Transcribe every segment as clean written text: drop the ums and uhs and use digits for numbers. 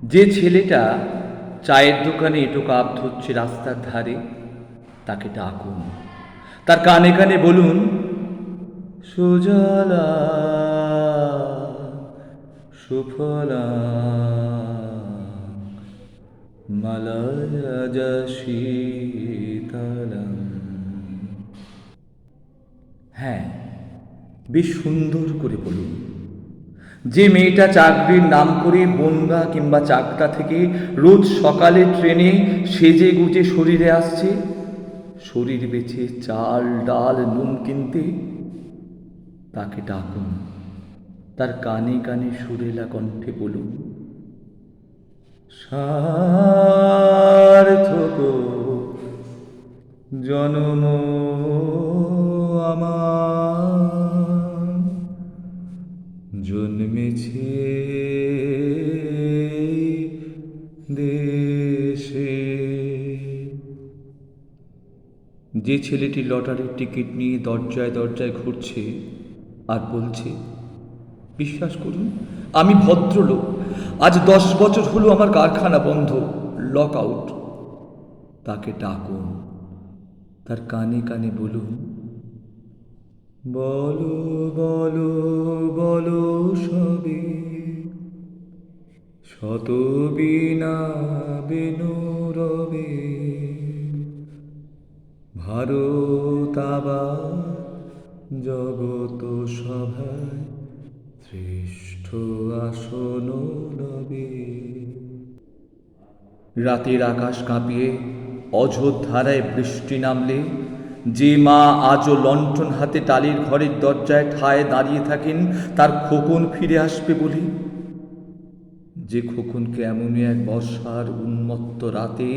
যে ছেলেটা চায়ের দোকানে এঁটো কাপ ধরছে রাস্তার ধারে, তাকে ডাকুন। তার কানে কানে বলুন, সুজলা সুফলা মালয়জ শীতলম। হ্যাঁ, বেশ সুন্দর করে বলুন। যে মেয়েটা চাকরির নাম করে বনগা কিংবা চাকদা থেকে রোজ সকালে ট্রেনে সেজে গুজে শরীরে আসছে, শরীর বেচে চাল ডাল নুন কিনতে, তাকে ডাকুন। তার কানে কানে সুরেলা কণ্ঠে বলুন, সার্থক জনম আমার, জন্মেছে দেশে। যে ছেলেটি লটারির টিকিট নিয়ে দরজায় দরজায় ঘুরছে আর বলছে, বিশ্বাস করুন আমি ভদ্রলোক, আজ 10 বছর হলো আমার কারখানা বন্ধ, লক আউট, তাকে ডাকুন। তার কানে কানে বলুন, বলো বলো বলো সবে, শত বীণা বেনু রবে, ভারত আবার জগত সভায় শ্রেষ্ঠ আসন লবে। রাতের আকাশ কাঁপিয়ে অঝোরধারায় বৃষ্টি নামলে যে মা আজও লণ্ঠন হাতে টালির ঘরের দরজায় ঠায় দাঁড়িয়ে থাকেন তার খোকন ফিরে আসবে বলে, যে খোকনকে এমনই এক বর্ষার উন্মত্ত রাতে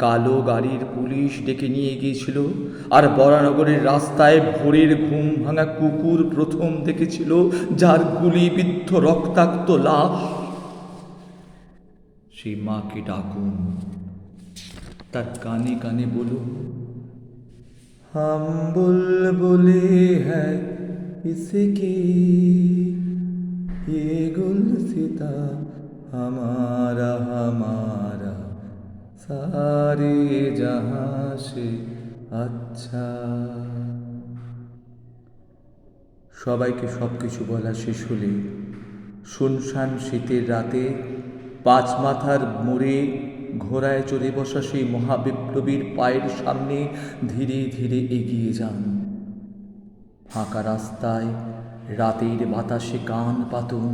কালো গাড়ির পুলিশ ডেকে নিয়ে গিয়েছিল, আর বরানগরের রাস্তায় ভোরের ঘুম ভাঙা কুকুর প্রথম দেখেছিল যার গুলিবিদ্ধ রক্তাক্ত লাশ, সেই মাকে ডাকুন। তার কানে কানে বলুন, হাম বুলবুলি হ্যায় ইসকি, ये गुलसिता हमारा हमारा सारे जहां से अच्छा। সবাইকে সব কিছু বলা শেষ হলে শুনশান শীতের রাতে 5 মাথার মোড়ে ঘোড়ায় চড়ে বসা সেই মহাবিপ্লবীর পায়ের সামনে ধীরে ধীরে এগিয়ে যান। ফাঁকা রাস্তায় রাতের বাতাসে কান পাতুন,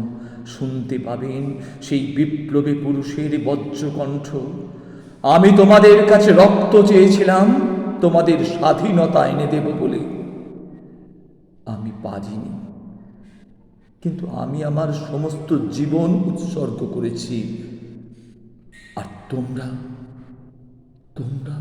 শুনতে পাবেন সেই বিপ্লবী পুরুষের বজ্রকণ্ঠ, আমি তোমাদের কাছে রক্ত চেয়েছিলাম তোমাদের স্বাধীনতা এনে দেব বলে, আমি পারিনি, কিন্তু আমি আমার সমস্ত জীবন উৎসর্গ করেছি। আর তোমরা তোমরা